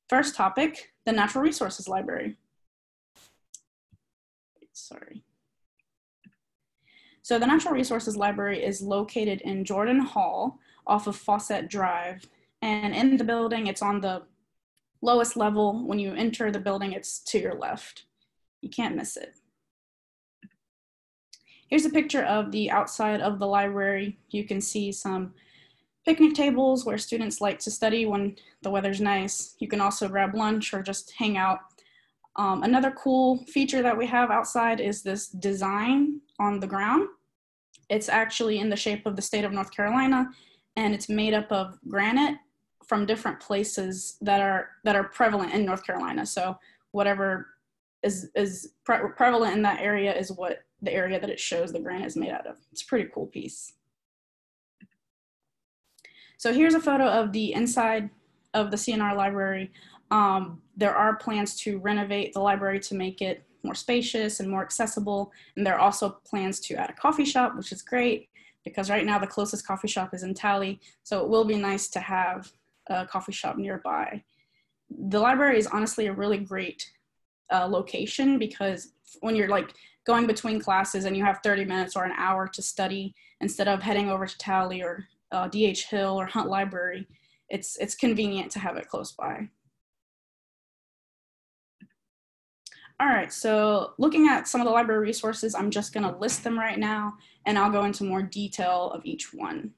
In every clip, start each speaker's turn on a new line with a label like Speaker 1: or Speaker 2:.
Speaker 1: first topic, the Natural Resources Library. Sorry. So the Natural Resources Library is located in Jordan Hall off of Fawcett Drive. And in the building, it's on the lowest level. When you enter the building, it's to your left. You can't miss it. Here's a picture of the outside of the library. You can see some picnic tables where students like to study when the weather's nice. You can also grab lunch or just hang out. Another cool feature that we have outside is this design on the ground. It's actually in the shape of the state of North Carolina, and it's made up of granite from different places that are prevalent in North Carolina. So whatever is prevalent in that area is what the area that it shows the granite is made out of. It's a pretty cool piece. So here's a photo of the inside of the CNR library. There are plans to renovate the library to make it more spacious and more accessible. And there are also plans to add a coffee shop, which is great because right now the closest coffee shop is in Tally. So it will be nice to have a coffee shop nearby. The library is honestly a really great location because when you're like going between classes and you have 30 minutes or an hour to study, instead of heading over to Tally or D.H. Hill or Hunt Library, it's convenient to have it close by. All right, so looking at some of the library resources, I'm just gonna list them right now and I'll go into more detail of each one.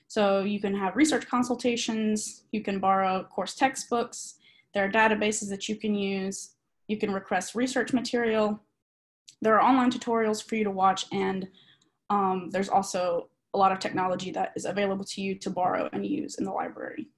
Speaker 1: So you can have research consultations, you can borrow course textbooks, there are databases that you can use, you can request research material, there are online tutorials for you to watch, and there's also a lot of technology that is available to you to borrow and use in the library.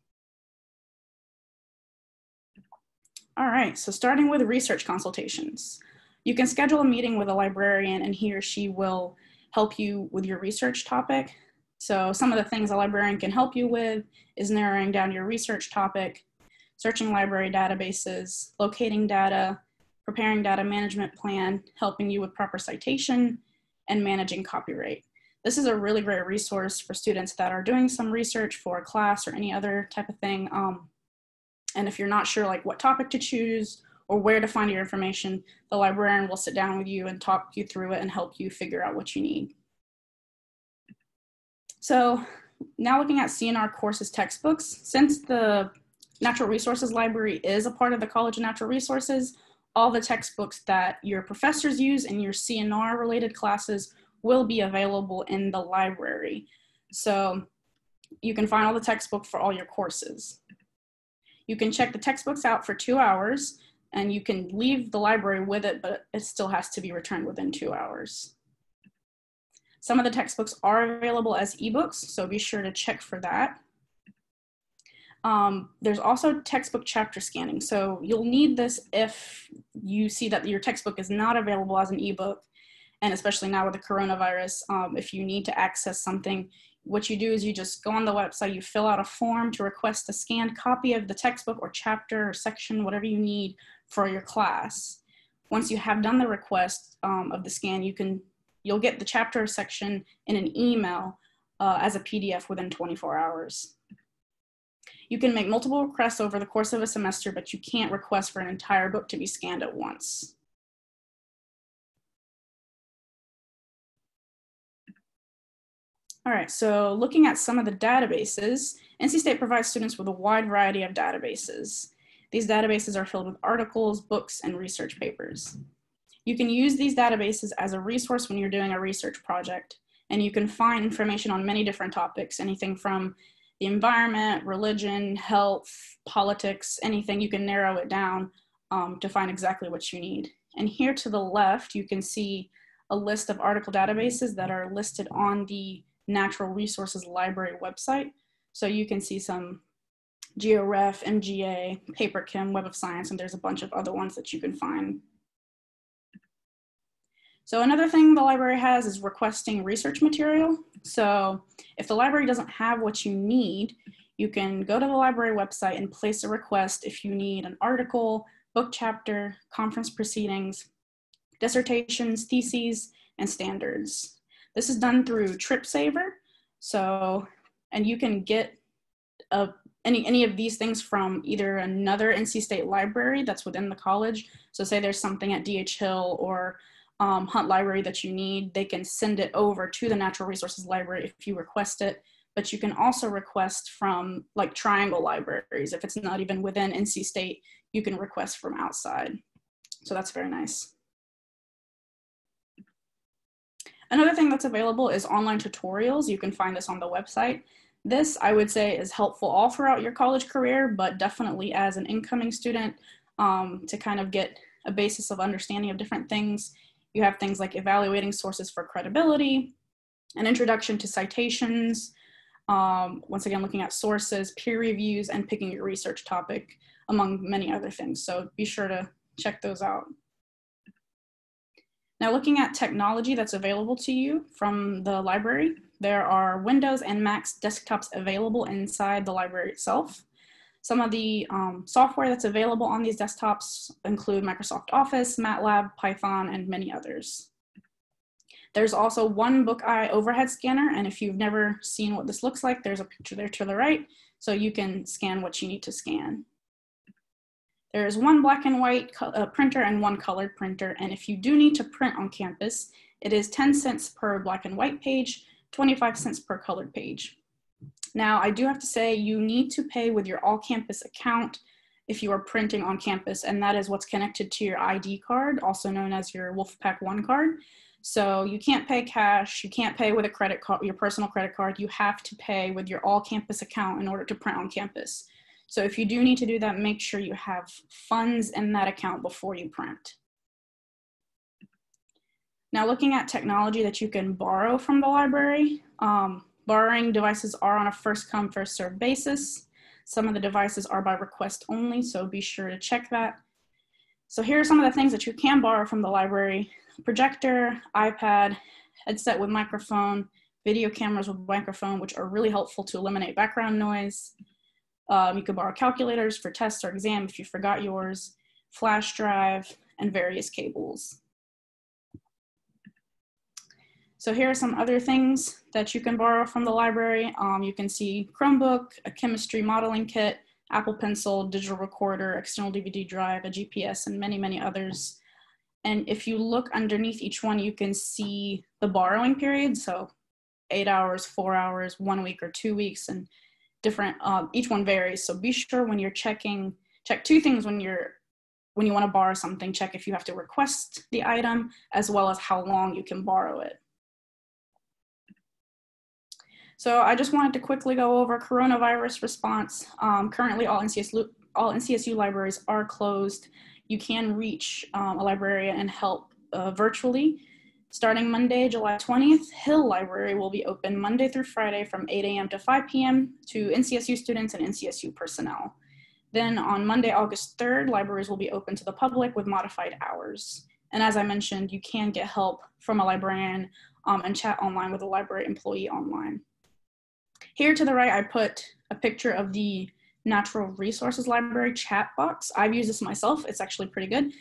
Speaker 1: All right, so starting with research consultations. You can schedule a meeting with a librarian and he or she will help you with your research topic. So some of the things a librarian can help you with is narrowing down your research topic, searching library databases, locating data, preparing data management plan, helping you with proper citation, and managing copyright. This is a really great resource for students that are doing some research for a class or any other type of thing. And if you're not sure like what topic to choose or where to find your information, the librarian will sit down with you and talk you through it and help you figure out what you need. So now looking at CNR courses textbooks, since the Natural Resources Library is a part of the College of Natural Resources, all the textbooks that your professors use in your CNR related classes will be available in the library. So you can find all the textbooks for all your courses. You can check the textbooks out for 2 hours and you can leave the library with it, but it still has to be returned within 2 hours. Some of the textbooks are available as ebooks, so be sure to check for that. There's also textbook chapter scanning. So you'll need this if you see that your textbook is not available as an ebook, and especially now with the coronavirus, if you need to access something, what you do is you just go on the website, you fill out a form to request a scanned copy of the textbook or chapter or section, whatever you need for your class. Once you have done the request of the scan, you'll get the chapter or section in an email as a PDF within 24 hours. You can make multiple requests over the course of a semester, but you can't request for an entire book to be scanned at once. All right, so looking at some of the databases, NC State provides students with a wide variety of databases. These databases are filled with articles, books, and research papers. You can use these databases as a resource when you're doing a research project, and you can find information on many different topics, anything from the environment, religion, health, politics, anything. You can narrow it down to find exactly what you need. And here to the left, you can see a list of article databases that are listed on the Natural Resources Library website. So you can see some GeoRef, MGA, PaperChem, Web of Science, and there's a bunch of other ones that you can find. So another thing the library has is requesting research material. So if the library doesn't have what you need, you can go to the library website and place a request if you need an article, book chapter, conference proceedings, dissertations, theses, and standards. This is done through TripSaver. So, and you can get an any of these things from either another NC State library that's within the college. So say there's something at DH Hill or Hunt Library that you need, they can send it over to the Natural Resources Library if you request it. But you can also request from like Triangle libraries. If it's not even within NC State, you can request from outside. So that's very nice. Another thing that's available is online tutorials. You can find this on the website. This, I would say, is helpful all throughout your college career, but definitely as an incoming student to kind of get a basis of understanding of different things. You have things like evaluating sources for credibility, an introduction to citations, once again, looking at sources, peer reviews, and picking your research topic, among many other things. So be sure to check those out. Now, looking at technology that's available to you from the library, there are Windows and Mac desktops available inside the library itself. Some of the software that's available on these desktops include Microsoft Office, MATLAB, Python, and many others. There's also one BookEye overhead scanner, and if you've never seen what this looks like, there's a picture there to the right, so you can scan what you need to scan. There is one black and white printer and one colored printer, and if you do need to print on campus, it is 10 cents per black and white page, 25 cents per colored page. Now, I do have to say you need to pay with your all-campus account if you are printing on campus, and that is what's connected to your ID card, also known as your Wolfpack One card. So you can't pay cash, you can't pay with a credit card, your personal credit card, you have to pay with your all-campus account in order to print on campus. So if you do need to do that, make sure you have funds in that account before you print. Now, looking at technology that you can borrow from the library, borrowing devices are on a first come, first served basis. Some of the devices are by request only, so be sure to check that. So here are some of the things that you can borrow from the library: projector, iPad, headset with microphone, video cameras with microphone, which are really helpful to eliminate background noise. You could borrow calculators for tests or exam if you forgot yours, flash drive, and various cables. So here are some other things that you can borrow from the library. You can see Chromebook, a chemistry modeling kit, Apple Pencil, digital recorder, external DVD drive, a GPS, and many, many others. And if you look underneath each one, you can see the borrowing period. So 8 hours, 4 hours, 1 week, or 2 weeks, and different, each one varies. So be sure when you're checking, check two things when you want to borrow something. Check if you have to request the item, as well as how long you can borrow it. So I just wanted to quickly go over coronavirus response. Currently, all NCSU libraries are closed. You can reach a librarian and help virtually. Starting Monday, July 20th, Hill Library will be open Monday through Friday from 8 a.m. to 5 p.m. to NCSU students and NCSU personnel. Then on Monday, August 3rd, libraries will be open to the public with modified hours. And as I mentioned, you can get help from a librarian and chat online with a library employee online. Here to the right, I put a picture of the Natural Resources Library chat box. I've used this myself. It's actually pretty good,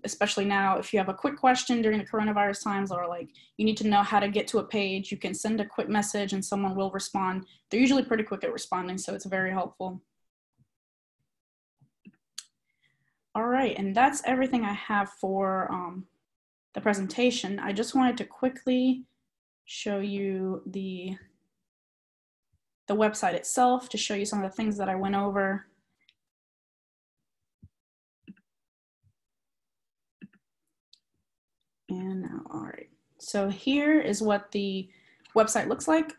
Speaker 1: especially now if you have a quick question during the coronavirus times, or like you need to know how to get to a page, you can send a quick message and someone will respond. They're usually pretty quick at responding, so it's very helpful. All right, and that's everything I have for the presentation. I just wanted to quickly show you the website itself to show you some of the things that I went over. And now, all right. So here is what the website looks like.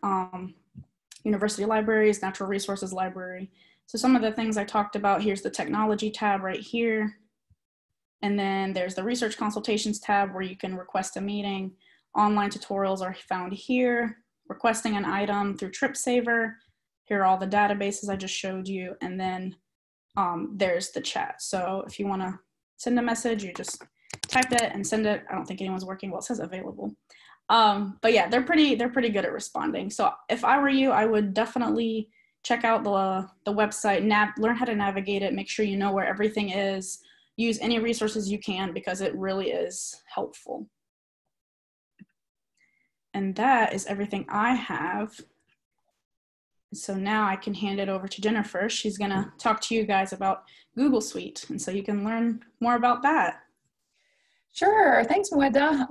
Speaker 1: University Libraries, Natural Resources Library. So some of the things I talked about, here's the technology tab right here. And then there's the research consultations tab where you can request a meeting. Online tutorials are found here. Requesting an item through TripSaver. Here are all the databases I just showed you. And then there's the chat. So if you want to send a message, you just type it and send it. I don't think anyone's working. Well, it says available. But yeah, they're pretty good at responding. So if I were you, I would definitely check out the website, learn how to navigate it, make sure you know where everything is, use any resources you can because it really is helpful. And that is everything I have So now I can hand it over to Jennifer. She's going to talk to you guys about Google Suite, and so you can learn more about that.
Speaker 2: Sure. Thanks, Melinda.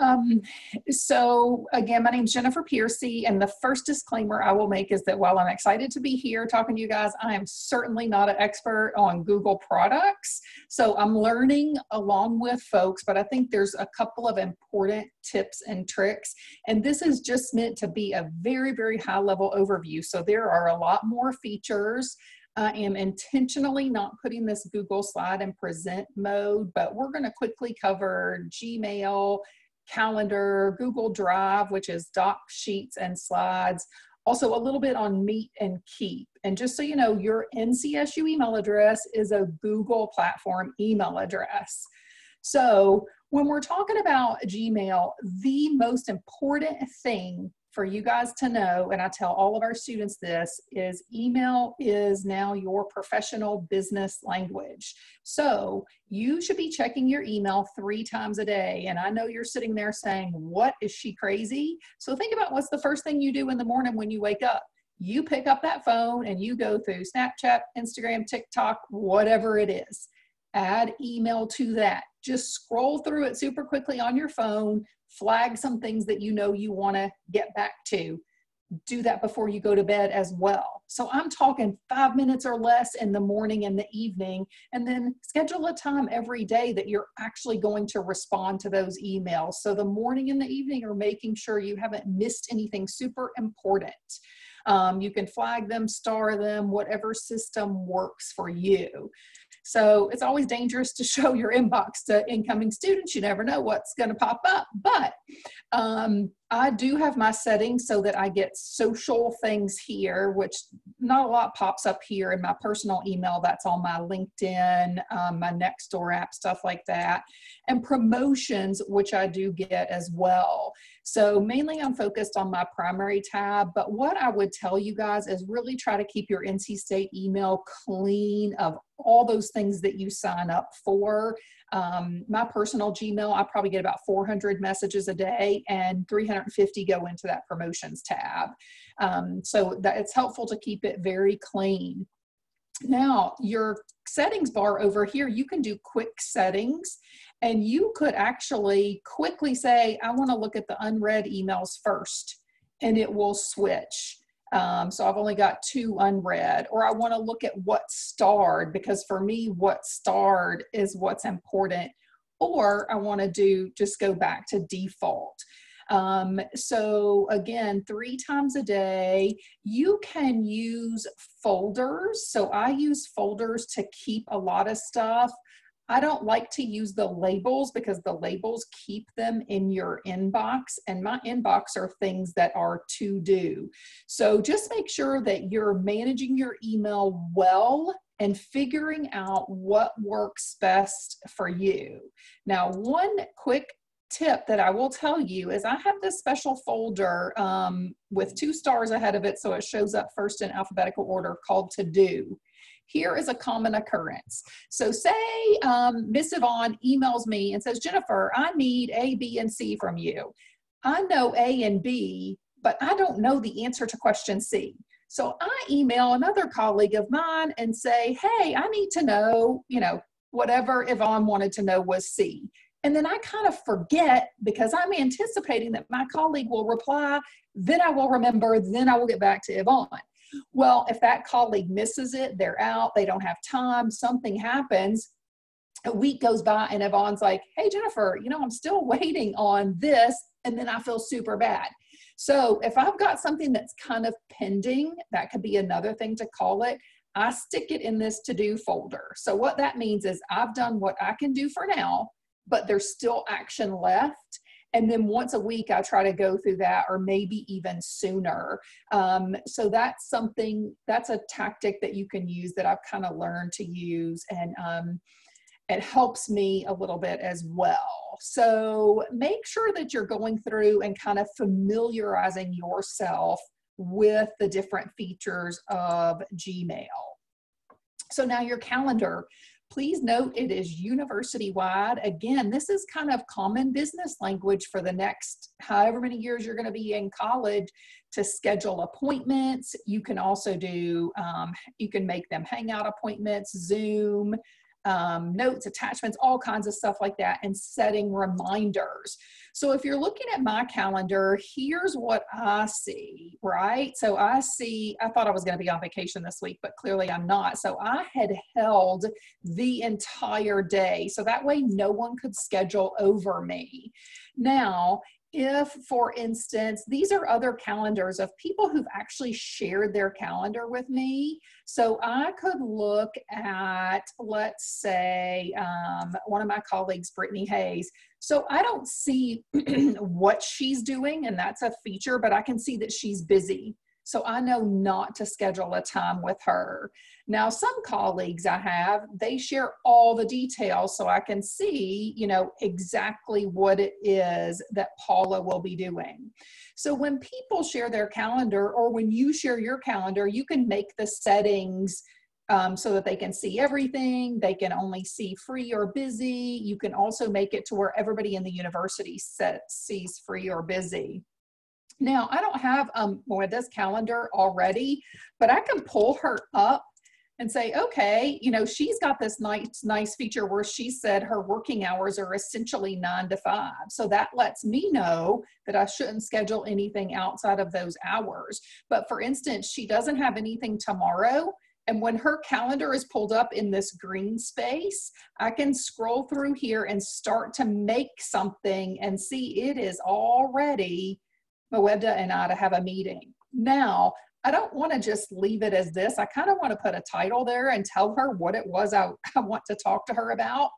Speaker 2: So again, my name is Jennifer Piercy, and the first disclaimer I will make is that while I'm excited to be here talking to you guys, I am certainly not an expert on Google products. So I'm learning along with folks, but I think there's a couple of important tips and tricks, and this is just meant to be a very, very high level overview. So there are a lot more features. I am intentionally not putting this Google slide in present mode, but we're going to quickly cover Gmail, Calendar, Google Drive, which is doc, sheets, and slides. Also a little bit on Meet and Keep. And just so you know, your NCSU email address is a Google platform email address. So when we're talking about Gmail, the most important thing for you guys to know, and I tell all of our students this, is email is now your professional business language. So you should be checking your email 3 times a day. And I know you're sitting there saying, what, is she crazy? So think about what's the first thing you do in the morning when you wake up. You pick up that phone and you go through Snapchat, Instagram, TikTok, whatever it is. Add email to that. Just scroll through it super quickly on your phone, flag some things that you know you want to get back to. Do that before you go to bed as well. So I'm talking 5 minutes or less in the morning and the evening, and then schedule a time every day that you're actually going to respond to those emails. So the morning and the evening are making sure you haven't missed anything super important. You can flag them, star them, whatever system works for you. So it's always dangerous to show your inbox to incoming students. You never know what's going to pop up. But I do have my settings so that I get social things here, which not a lot pops up here in my personal email. That's on my LinkedIn, my Nextdoor app, stuff like that. And promotions, which I do get as well. So mainly I'm focused on my primary tab, but what I would tell you guys is really try to keep your NC State email clean of all those things that you sign up for. My personal Gmail, I probably get about 400 messages a day, and 350 go into that promotions tab. So that it's helpful to keep it very clean. Now, your settings bar over here, you can do quick settings, and you could actually quickly say, I want to look at the unread emails first, and it will switch. So I've only got 2 unread, or I want to look at what's starred, because for me, what's starred is what's important, or I want to just go back to default. So again, 3 times a day, you can use folders. So I use folders to keep a lot of stuff. I don't like to use the labels because the labels keep them in your inbox, and my inbox are things that are to do. So just make sure that you're managing your email well and figuring out what works best for you. Now, one quick tip that I will tell you is I have this special folder with 2 stars ahead of it, so it shows up first in alphabetical order, called To Do. Here is a common occurrence. So say Miss Yvonne emails me and says, Jennifer, I need A, B, and C from you. I know A and B, but I don't know the answer to question C. So I email another colleague of mine and say, hey, I need to know, whatever Yvonne wanted to know was C. And then I kind of forget because I'm anticipating that my colleague will reply, then I will remember, then I will get back to Yvonne. Well, if that colleague misses it, they're out, they don't have time, something happens, a week goes by and Yvonne's like, hey, Jennifer, I'm still waiting on this. And then I feel super bad. So if I've got something that's kind of pending, that could be another thing to call it, I stick it in this to-do folder. So what that means is I've done what I can do for now, but there's still action left. And then once a week, I try to go through that, or maybe even sooner. So that's a tactic that you can use that I've kind of learned to use. And it helps me a little bit as well. So make sure that you're going through and kind of familiarizing yourself with the different features of Gmail. So now your calendar. Please note it is university-wide. Again, this is kind of common business language for the next however many years you're going to be in college to schedule appointments. You can also do, you can make them hangout appointments, Zoom, notes, attachments, all kinds of stuff like that, and setting reminders. So if you're looking at my calendar, here's what I see, right? So I thought I was going to be on vacation this week, but clearly I'm not. So I had held the entire day. So that way no one could schedule over me. Now, if, for instance, these are other calendars of people who've actually shared their calendar with me. So I could look at, let's say, one of my colleagues, Brittany Hayes. So I don't see what she's doing, and that's a feature, but I can see that she's busy. So I know not to schedule a time with her. Now, some colleagues I have, they share all the details so I can see, you know, exactly what it is that Paula will be doing. So when people share their calendar, or when you share your calendar, you can make the settings so that they can see everything. They can only see free or busy. You can also make it to where everybody in the university sees free or busy. Now, I don't have Moeda's calendar already, but I can pull her up and say, okay, you know, she's got this nice feature where she said her working hours are essentially 9 to 5. So that lets me know that I shouldn't schedule anything outside of those hours. But for instance, she doesn't have anything tomorrow. And when her calendar is pulled up in this green space, I can scroll through here and start to make something and see it is already Moeda and I to have a meeting. Now, I don't want to just leave it as this. I kind of want to put a title there and tell her what it was I want to talk to her about.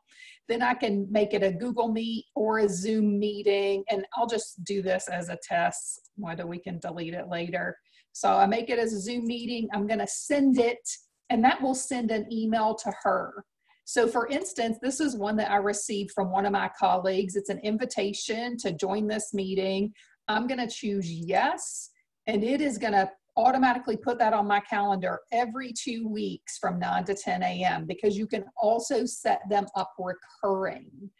Speaker 2: Then I can make it a Google Meet or a Zoom meeting, and I'll just do this as a test. Whether we can delete it later. So I make it as a Zoom meeting. I'm going to send it, and that will send an email to her. So for instance, this is one that I received from one of my colleagues. It's an invitation to join this meeting. I'm going to choose yes, and it is going to automatically put that on my calendar every 2 weeks from 9 to 10 a.m. because you can also set them up recurring.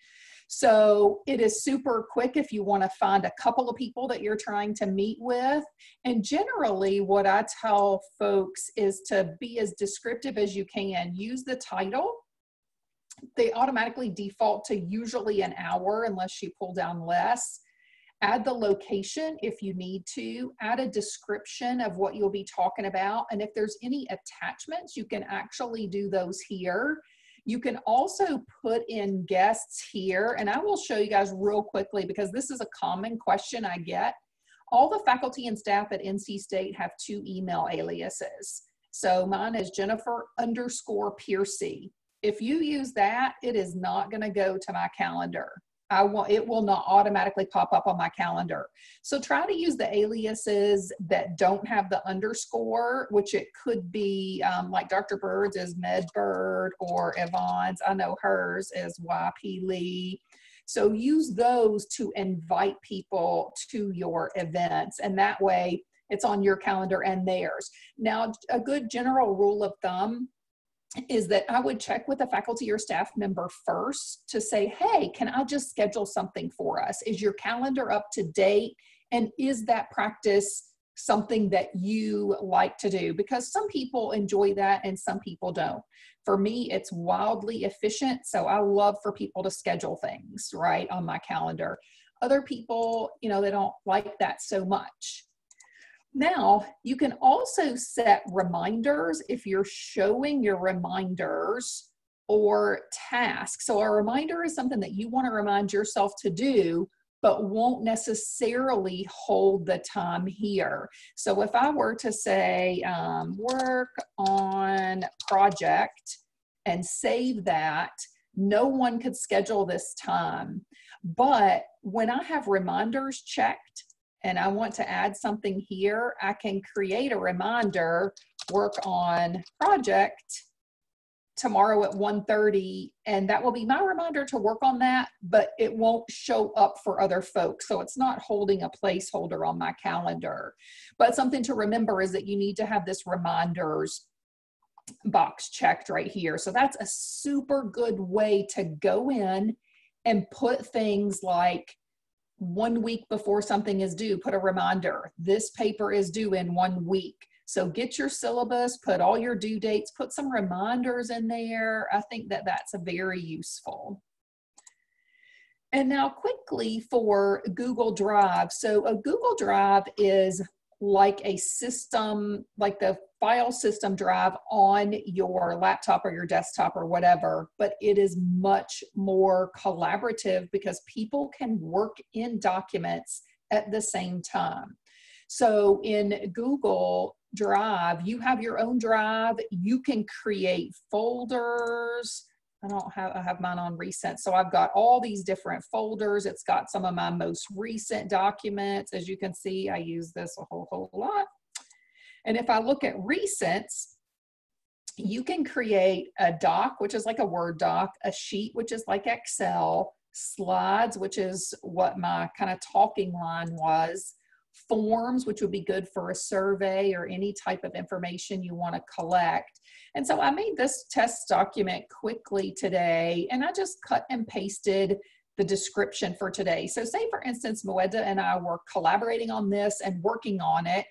Speaker 2: So it is super quick if you want to find a couple of people that you're trying to meet with. And generally what I tell folks is to be as descriptive as you can. Use the title. They automatically default to usually an hour unless you pull down less. Add the location if you need to, add a description of what you'll be talking about. And if there's any attachments, you can actually do those here. You can also put in guests here, and I will show you guys real quickly because this is a common question I get. All the faculty and staff at NC State have 2 email aliases. So mine is Jennifer_Piercy. If you use that, it is not gonna go to my calendar. It will not automatically pop up on my calendar. So try to use the aliases that don't have the underscore, which it could be like Dr. Bird's is Medbird, or Yvonne's, I know hers is YP Lee. So use those to invite people to your events, and that way it's on your calendar and theirs. Now, a good general rule of thumb is that I would check with a faculty or staff member first to say, hey, can I just schedule something for us? Is your calendar up to date? And is that practice something that you like to do? Because some people enjoy that and some people don't. For me, it's wildly efficient. So I love for people to schedule things right on my calendar. Other people, you know, they don't like that so much. Now, you can also set reminders if you're showing your reminders or tasks. So a reminder is something that you want to remind yourself to do, but won't necessarily hold the time here. So if I were to say, work on project and save that, no one could schedule this time. But when I have reminders checked, and I want to add something here, I can create a reminder, work on project tomorrow at 1:30, and that will be my reminder to work on that, but it won't show up for other folks. So it's not holding a placeholder on my calendar. But something to remember is that you need to have this reminders box checked right here. So that's a super good way to go in and put things like 1 week before something is due, put a reminder, this paper is due in 1 week. So get your syllabus, put all your due dates, put some reminders in there. I think that that's a very useful. And now quickly for Google Drive. So a Google Drive is like a system, like the file system drive on your laptop or your desktop or whatever, but it is much more collaborative because people can work in documents at the same time. So in Google Drive, you have your own drive, you can create folders. I have mine on recent. So I've got all these different folders. It's got some of my most recent documents. As you can see, I use this a whole lot. And if I look at recents, you can create a doc, which is like a Word doc, a sheet, which is like Excel, slides, which is what my kind of talking line was, forms, which would be good for a survey or any type of information you want to collect. And so I made this test document quickly today, and I just cut and pasted the description for today. So say, for instance, Moeda and I were collaborating on this and working on it.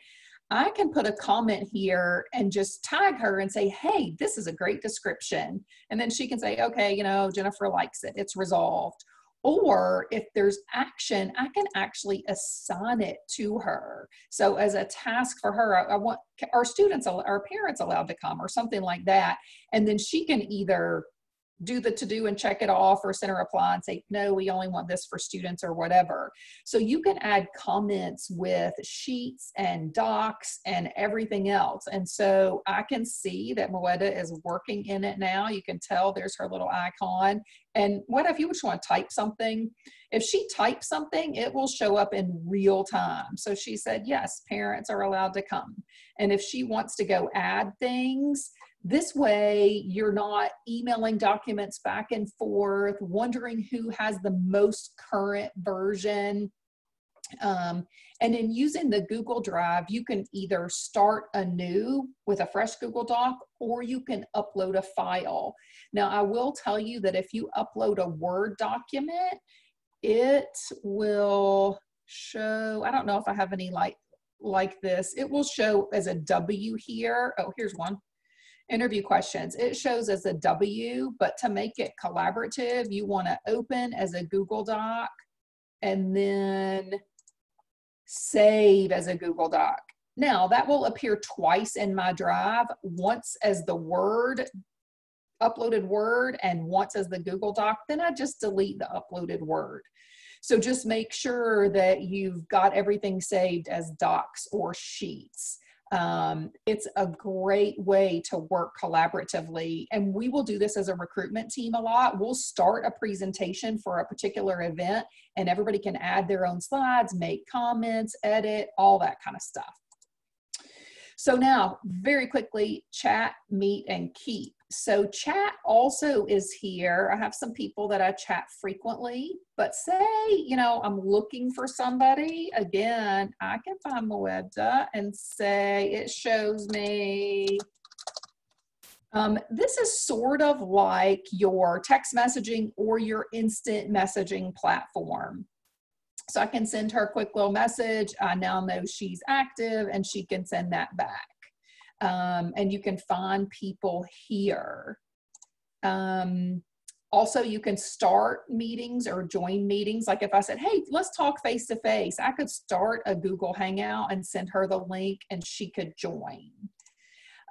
Speaker 2: I can put a comment here and just tag her and say, hey, this is a great description. And then she can say, okay, you know, Jennifer likes it, it's resolved. Or if there's action, I can actually assign it to her. So as a task for her, I want our students, our parents allowed to come or something like that. And then she can either do the to-do and check it off or send a reply and say, no, we only want this for students or whatever. So you can add comments with sheets and docs and everything else. And so I can see that Moeda is working in it now. You can tell there's her little icon. And what if you just want to type something? If she types something, it will show up in real time. So she said, yes, parents are allowed to come. And if she wants to go add things, this way, you're not emailing documents back and forth, wondering who has the most current version. And in using the Google Drive, you can either start anew with a fresh Google Doc, or you can upload a file. Now, I will tell you that if you upload a Word document, it will show, I don't know if I have any like this, it will show as a W here. Oh, here's one. Interview questions. It shows as a W, but to make it collaborative, you want to open as a Google Doc and then save as a Google Doc. Now that will appear twice in my drive, once as the Word, uploaded Word, and once as the Google Doc. Then I just delete the uploaded Word. So just make sure that you've got everything saved as docs or sheets. It's a great way to work collaboratively, and we will do this as a recruitment team a lot. We'll start a presentation for a particular event, and everybody can add their own slides, make comments, edit, all that kind of stuff. So now, very quickly, chat, meet, and keep. So chat also is here. I have some people that I chat frequently, but say, you know, I'm looking for somebody. Again, I can find Moeda and say it shows me. This is sort of like your text messaging or your instant messaging platform. So I can send her a quick little message. I now know she's active and she can send that back. And you can find people here. Also, you can start meetings or join meetings. Like if I said, hey, let's talk face to face, I could start a Google Hangout and send her the link and she could join.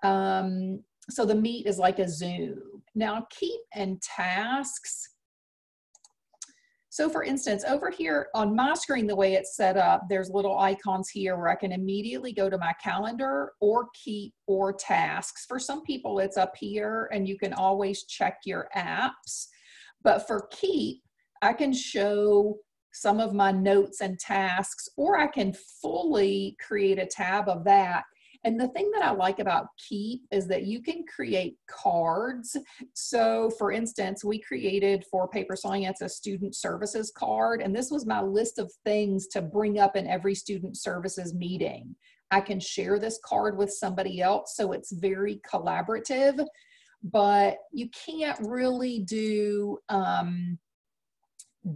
Speaker 2: So the meet is like a Zoom. Now keep and tasks. So for instance, over here on my screen, the way it's set up, there's little icons here where I can immediately go to my calendar or keep or tasks. For some people, it's up here and you can always check your apps. But for keep, I can show some of my notes and tasks, or I can fully create a tab of that. And the thing that I like about Keep is that you can create cards. So for instance, we created for Paper Science a student services card, and this was my list of things to bring up in every student services meeting. I can share this card with somebody else. So it's very collaborative, but you can't really do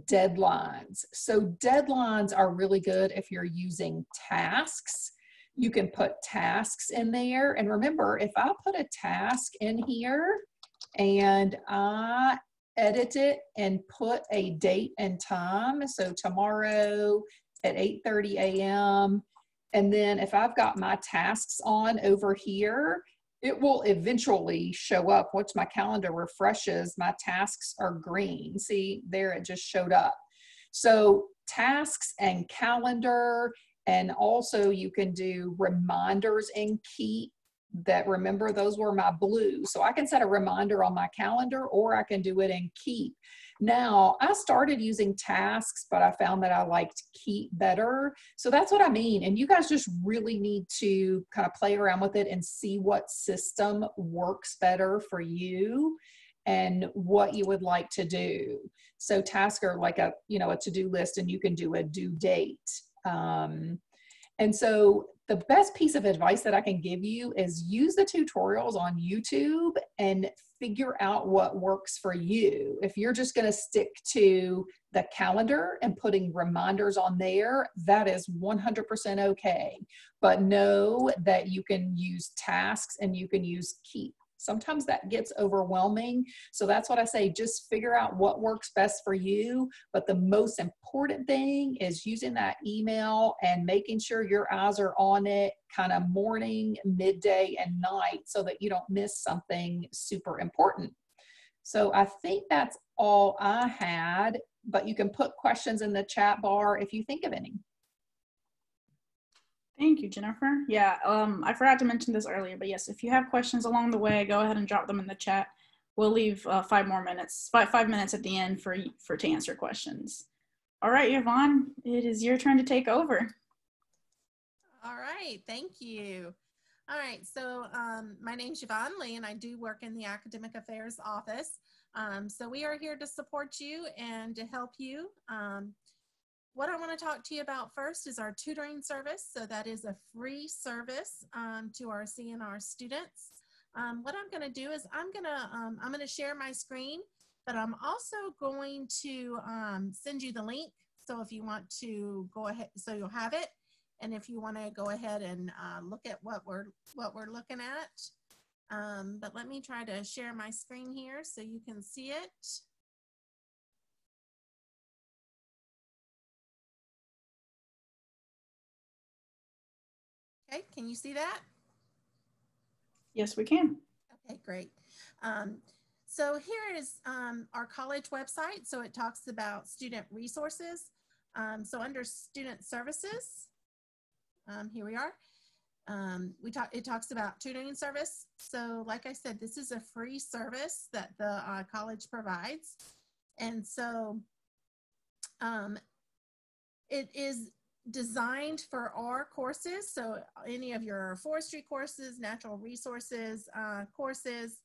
Speaker 2: deadlines. So deadlines are really good if you're using tasks. You can put tasks in there. And remember, if I put a task in here and I edit it and put a date and time, so tomorrow at 8:30 a.m., and then if I've got my tasks on over here, it will eventually show up. Once my calendar refreshes, my tasks are green. See, there it just showed up. So tasks and calendar, and also you can do reminders in Keep. That, remember, those were my blue. So I can set a reminder on my calendar, or I can do it in Keep. Now, I started using tasks, but I found that I liked Keep better. So that's what I mean. And you guys just really need to kind of play around with it and see what system works better for you and what you would like to do. So tasks are like a to-do list, and you can do a due date. And so the best piece of advice that I can give you is use the tutorials on YouTube and figure out what works for you. If you're just going to stick to the calendar and putting reminders on there, that is 100% okay. But know that you can use tasks and you can use Keep. Sometimes that gets overwhelming. So that's what I say, just figure out what works best for you. But the most important thing is using that email and making sure your eyes are on it kind of morning, midday, and night so that you don't miss something super important. So I think that's all I had, but you can put questions in the chat bar if you think of any.
Speaker 1: Thank you, Jennifer. Yeah, I forgot to mention this earlier, but yes, if you have questions along the way, go ahead and drop them in the chat. We'll leave 5 minutes at the end to answer questions. All right, Yvonne, it is your turn to take over.
Speaker 3: All right, thank you. All right, so my name's Yvonne Lee, and I do work in the Academic Affairs Office. So we are here to support you and to help you. What I want to talk to you about first is our tutoring service. So that is a free service to our CNR students. What I'm going to do is I'm going to share my screen, but I'm also going to send you the link. So if you want to go ahead, so you'll have it. And if you want to go ahead and look at what we're looking at. But let me try to share my screen here so you can see it. Okay, can you see that?
Speaker 1: Yes, we can.
Speaker 3: Okay, great. So here is our college website. So it talks about student resources. So under student services, here we are. It talks about tutoring service. So like I said, this is a free service that the college provides. And so it is designed for our courses. So any of your forestry courses, natural resources courses,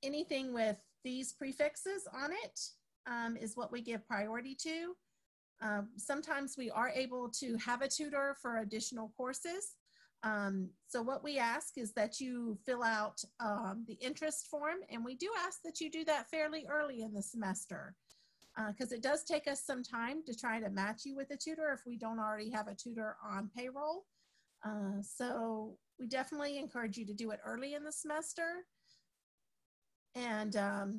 Speaker 3: anything with these prefixes on it is what we give priority to. Sometimes we are able to have a tutor for additional courses. So what we ask is that you fill out the interest form, and we do ask that you do that fairly early in the semester because it does take us some time to try to match you with a tutor if we don't already have a tutor on payroll. So we definitely encourage you to do it early in the semester. And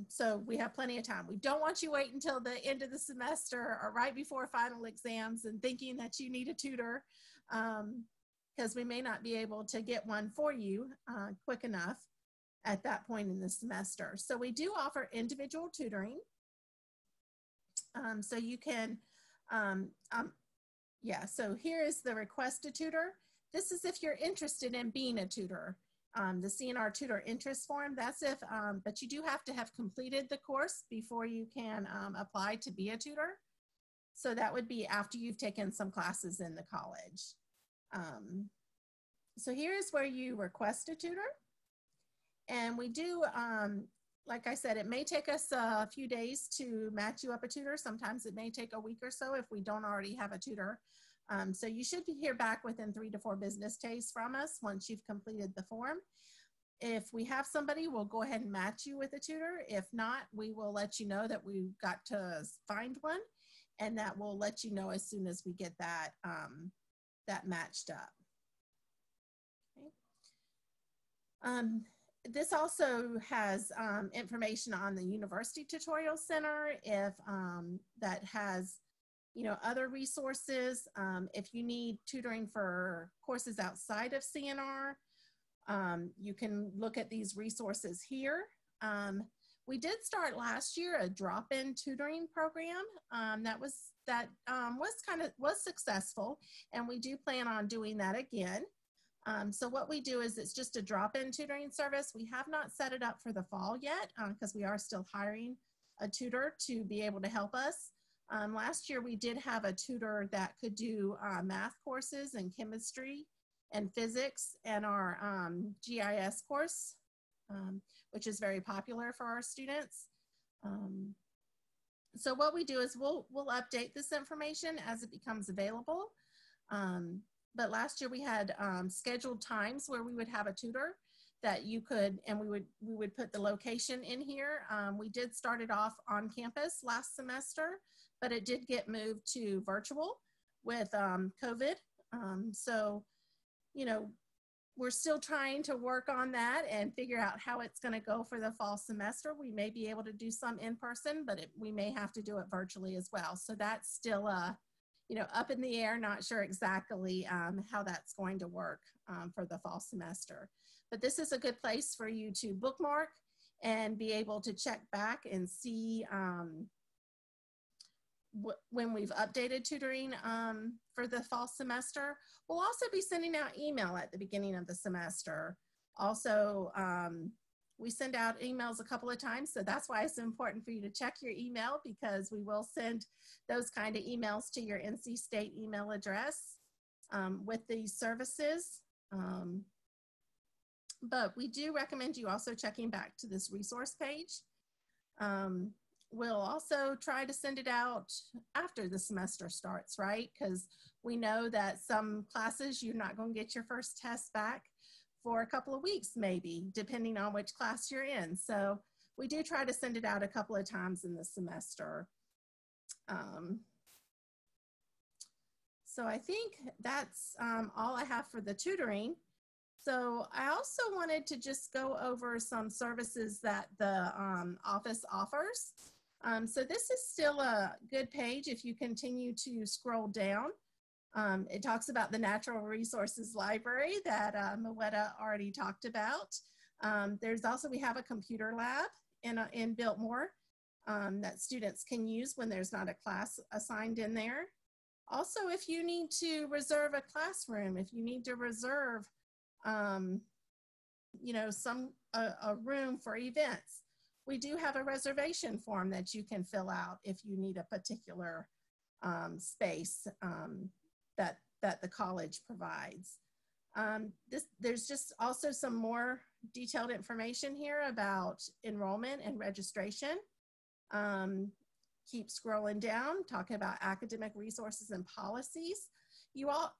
Speaker 3: so we have plenty of time. We don't want you wait until the end of the semester or right before final exams and thinking that you need a tutor because we may not be able to get one for you quick enough at that point in the semester. So we do offer individual tutoring. So you can, so here is the request a tutor. This is if you're interested in being a tutor. The CNR tutor interest form, that's if, but you do have to have completed the course before you can apply to be a tutor. So that would be after you've taken some classes in the college. So here's where you request a tutor. And we do, like I said, it may take us a few days to match you up a tutor. Sometimes it may take a week or so if we don't already have a tutor So you should hear back within 3 to 4 business days from us once you've completed the form. If we have somebody, we'll go ahead and match you with a tutor. If not, we will let you know that we've got to find one, and that we'll let you know as soon as we get that, that matched up. Okay. This also has information on the University Tutorial Center, if that has, you know, other resources. If you need tutoring for courses outside of CNR, you can look at these resources here. We did start last year a drop-in tutoring program that was successful, and we do plan on doing that again. So what we do is it's just a drop-in tutoring service. We have not set it up for the fall yet because we are still hiring a tutor to be able to help us. Last year we did have a tutor that could do math courses and chemistry and physics and our GIS course, which is very popular for our students. So what we do is we'll update this information as it becomes available. But last year we had scheduled times where we would have a tutor that you could, and we would put the location in here. We did start it off on campus last semester, but it did get moved to virtual with COVID. So, you know, we're still trying to work on that and figure out how it's going to go for the fall semester. We may be able to do some in person, but we may have to do it virtually as well. So that's still you know, up in the air, not sure exactly how that's going to work for the fall semester. But this is a good place for you to bookmark and be able to check back and see when we've updated tutoring for the fall semester. We'll also be sending out email at the beginning of the semester. Also, we send out emails a couple of times, so that's why it's important for you to check your email, because we will send those kind of emails to your NC State email address with these services. But we do recommend you also checking back to this resource page. We'll also try to send it out after the semester starts, right? Because we know that some classes you're not going to get your first test back for a couple of weeks, maybe, depending on which class you're in. So we do try to send it out a couple of times in the semester. So I think that's all I have for the tutoring. So I also wanted to just go over some services that the office offers. So this is still a good page if you continue to scroll down. It talks about the Natural Resources Library that Mweta already talked about. There's also, we have a computer lab in Biltmore that students can use when there's not a class assigned in there. Also, if you need to reserve a classroom, if you need to reserve, you know, a room for events, we do have a reservation form that you can fill out if you need a particular space that the college provides. There's just also some more detailed information here about enrollment and registration. Keep scrolling down, talking about academic resources and policies.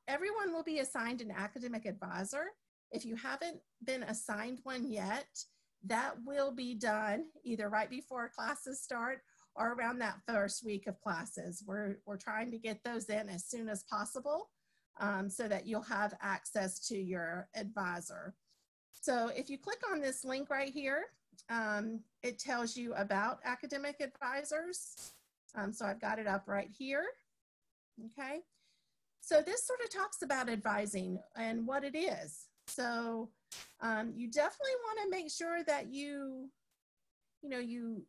Speaker 3: Everyone will be assigned an academic advisor. If you haven't been assigned one yet, that will be done either right before classes start or around that first week of classes. We're trying to get those in as soon as possible so that you'll have access to your advisor. So if you click on this link right here, it tells you about academic advisors. So I've got it up right here, okay? So this sort of talks about advising and what it is. So you definitely want to make sure that you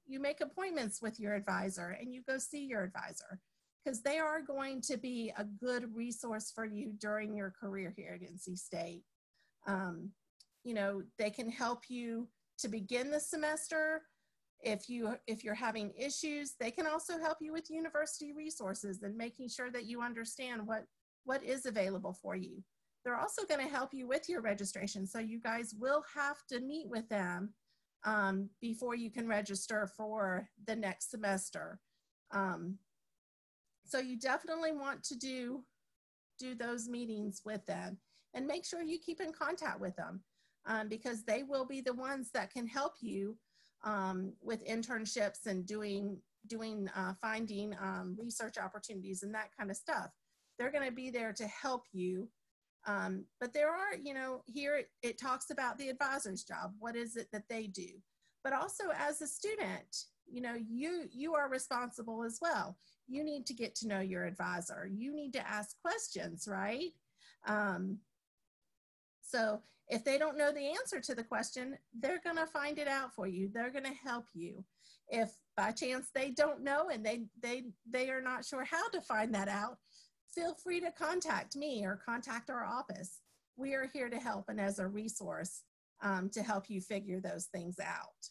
Speaker 3: make appointments with your advisor and you go see your advisor, because they are going to be a good resource for you during your career here at NC State. You know, they can help you to begin the semester. If you're having issues, they can also help you with university resources and making sure that you understand what is available for you. They're also going to help you with your registration. So you guys will have to meet with them before you can register for the next semester. So you definitely want to do do those meetings with them, and make sure you keep in contact with them, because they will be the ones that can help you with internships and finding research opportunities and that kind of stuff. They're going to be there to help you. But there are, here it talks about the advisor's job. What is it that they do? But also as a student, you are responsible as well. You need to get to know your advisor. You need to ask questions, right? So if they don't know the answer to the question, they're going to find it out for you. They're going to help you. If by chance they don't know and they are not sure how to find that out, feel free to contact me or contact our office. We are here to help and as a resource to help you figure those things out.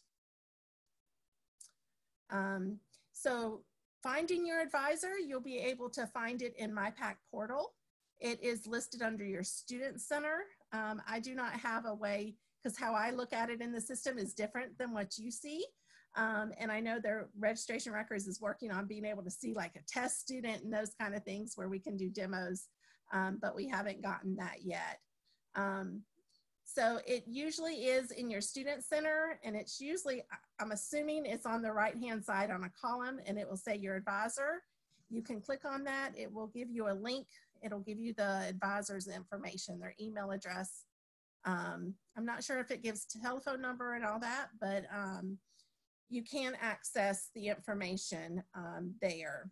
Speaker 3: So finding your advisor, you'll be able to find it in MyPack portal. It is listed under your student center. I do not have a way, because how I look at it in the system is different than what you see. And I know their registration records is working on being able to see like a test student and those kind of things where we can do demos, but we haven't gotten that yet. So it usually is in your student center, and it's usually, I'm assuming it's on the right-hand side on a column, and it will say your advisor. You can click on that. It will give you a link. It'll give you the advisor's information, their email address. I'm not sure if it gives telephone number and all that, but you can access the information there.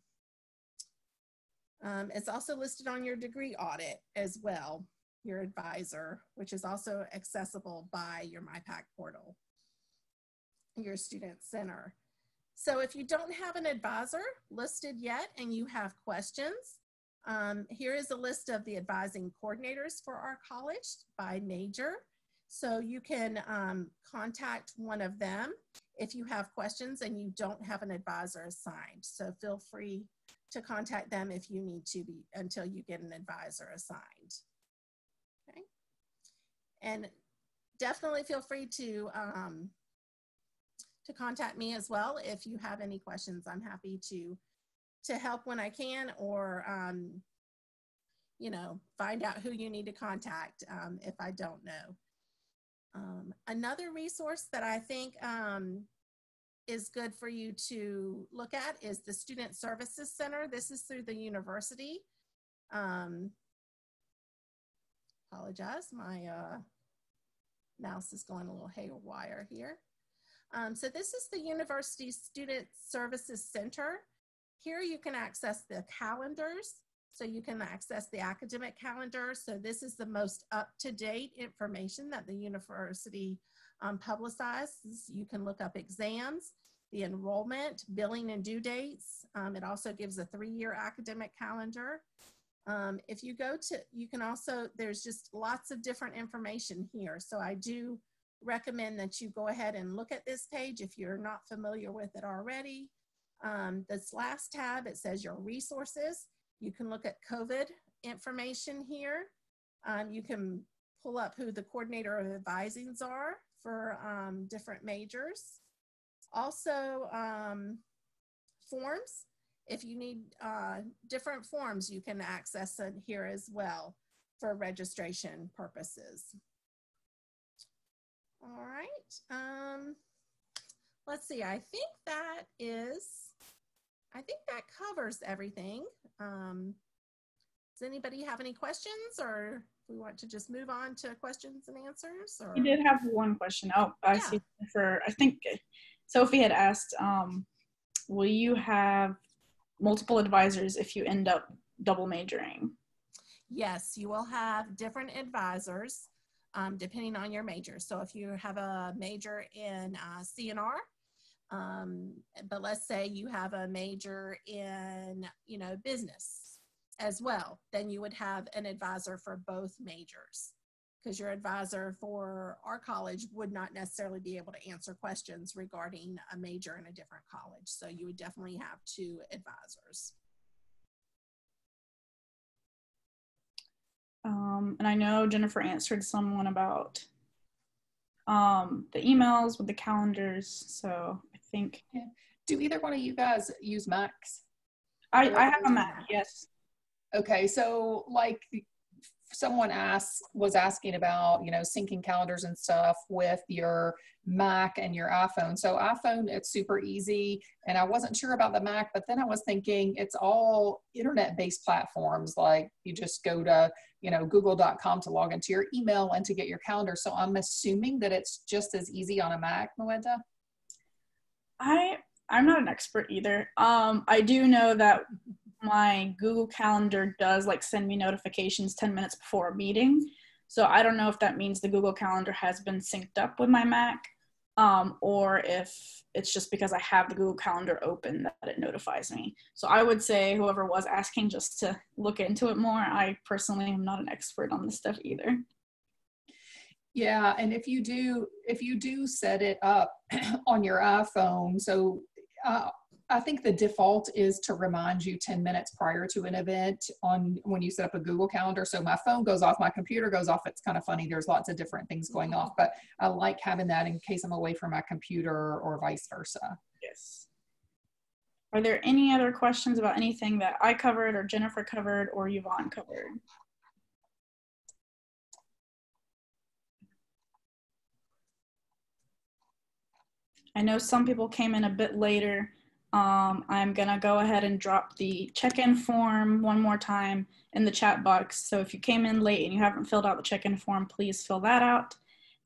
Speaker 3: It's also listed on your degree audit as well, your advisor, which is also accessible by your MyPack portal, your student center. So if you don't have an advisor listed yet and you have questions, here is a list of the advising coordinators for our college by major. So you can contact one of them if you have questions and you don't have an advisor assigned. So feel free to contact them if you need to until you get an advisor assigned. Okay. And definitely feel free to contact me as well if you have any questions. I'm happy to help when I can, or find out who you need to contact if I don't know. Another resource that I think is good for you to look at is the Student Services Center. This is through the university. Apologize, my mouse is going a little haywire here. So this is the University Student Services Center. Here you can access the calendars. So you can access the academic calendar. So this is the most up-to-date information that the university publicizes. You can look up exams, the enrollment, billing and due dates. It also gives a 3-year academic calendar. If you go to, you can also, there's just lots of different information here. So I do recommend that you go ahead and look at this page if you're not familiar with it already. This last tab, it says your resources. You can look at COVID information here. You can pull up who the coordinator of advisings are for different majors. Also, forms. If you need different forms, you can access it here as well for registration purposes. All right. Let's see. I think that covers everything. Does anybody have any questions, or we want to just move on to questions and answers? Or?
Speaker 1: You did have one question. Oh, I see. I think Sophie had asked, will you have multiple advisors if you end up double majoring?
Speaker 3: Yes, you will have different advisors depending on your major. So if you have a major in CNR, but let's say you have a major in, business as well, then you would have an advisor for both majors, because your advisor for our college would not necessarily be able to answer questions regarding a major in a different college. So you would definitely have 2 advisors.
Speaker 1: And I know Jennifer answered someone about the emails with the calendars. So I think.
Speaker 2: Yeah. Do either one of you guys use Macs?
Speaker 1: I have a Mac, yes.
Speaker 2: Okay, so like someone was asking about, syncing calendars and stuff with your Mac and your iPhone. So iPhone, it's super easy. And I wasn't sure about the Mac, but then I was thinking it's all internet-based platforms. Like you just go to, google.com to log into your email and to get your calendar. So I'm assuming that it's just as easy on a Mac, Moeda?
Speaker 1: I'm not an expert either. I do know that my Google Calendar does like send me notifications 10 minutes before a meeting. So I don't know if that means the Google Calendar has been synced up with my Mac, or if it's just because I have the Google Calendar open that it notifies me. So I would say whoever was asking just to look into it more. I personally am not an expert on this stuff either.
Speaker 2: Yeah, and if you do set it up on your iPhone, so I think the default is to remind you 10 minutes prior to an event when you set up a Google Calendar. So my phone goes off, my computer goes off. It's kind of funny. There's lots of different things going off, but I like having that in case I'm away from my computer or vice versa.
Speaker 1: Yes. Are there any other questions about anything that I covered or Jennifer covered or Yvonne covered? I know some people came in a bit later. I'm gonna go ahead and drop the check-in form one more time in the chat box. So if you came in late and you haven't filled out the check-in form, please fill that out.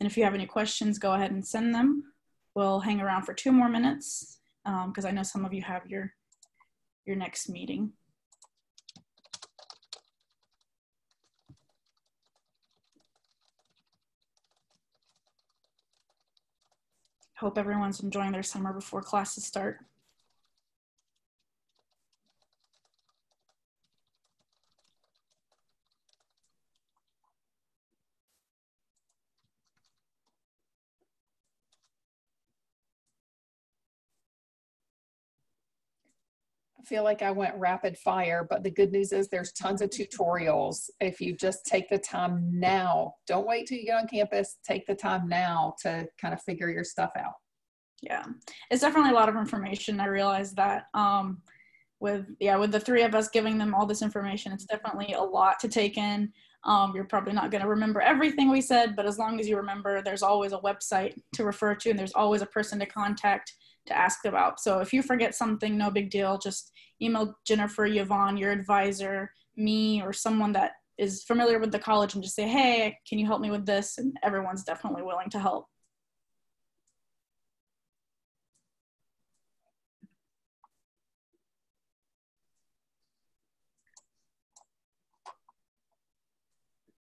Speaker 1: And if you have any questions, go ahead and send them. We'll hang around for 2 more minutes because I know some of you have your next meeting. Hope everyone's enjoying their summer before classes start.
Speaker 2: I feel like I went rapid fire, but the good news is there's tons of tutorials. If you just take the time now, don't wait till you get on campus, take the time now to kind of figure your stuff out.
Speaker 1: Yeah, it's definitely a lot of information. I realize that with the 3 of us giving them all this information, it's definitely a lot to take in. You're probably not going to remember everything we said, but as long as you remember, there's always a website to refer to and there's always a person to contact to ask about. So if you forget something, no big deal. Just email Jennifer, Yvonne, your advisor, me, or someone that is familiar with the college and just say, hey, can you help me with this? And everyone's definitely willing to help.